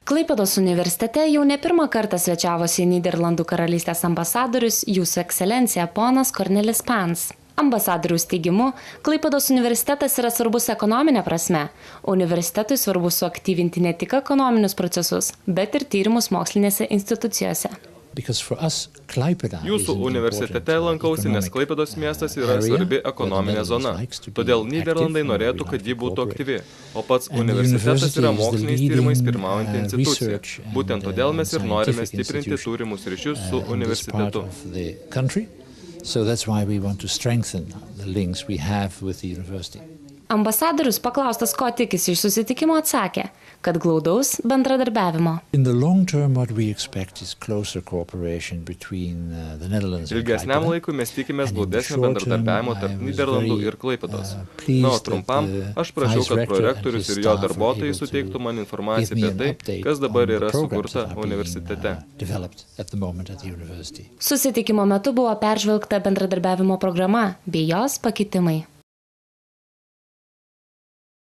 Klaipėdos universitete jau ne pirmą kartą svečiavosi Nyderlandų karalystės ambasadorius Jūsų ekscelencija ponas Cornelis Pans. Ambasadoriaus teigimu, Klaipėdos universitetas yra svarbus ekonominė prasme. Universitetui svarbu suaktyvinti ne tik ekonominius procesus, bet ir tyrimus mokslinėse institucijose. Jūsų universitete lankausi, nes Klaipėdos miestas yra svarbi ekonominė zona. Todėl Nyderlandai norėtų, kad ji būtų aktyvi. O pats universitetas yra moksliniais tyrimais pirmaujanti institucija. Būtent todėl mes ir norime stiprinti turimus ryšius su universitetu. So that's why we want to strengthen the links we have with the university. Ambasadorius paklaustas, ko tikisi iš susitikimo, atsakė, kad glaudaus bendradarbiavimo. In the long term, what we expect is closer cooperation between the Netherlands and Ilgesniam laikui mes tikimės glaudesnio bendradarbiavimo tarp Nyderlandų ir Klaipėdos. Na, o trumpam, aš prašiau, kad prorektorius ir jo darbuotojai suteiktų man informaciją apie tai, kas dabar yra sukurta universitete. Susitikimo metu buvo peržvelgta bendradarbiavimo programa bei jos pakitimai.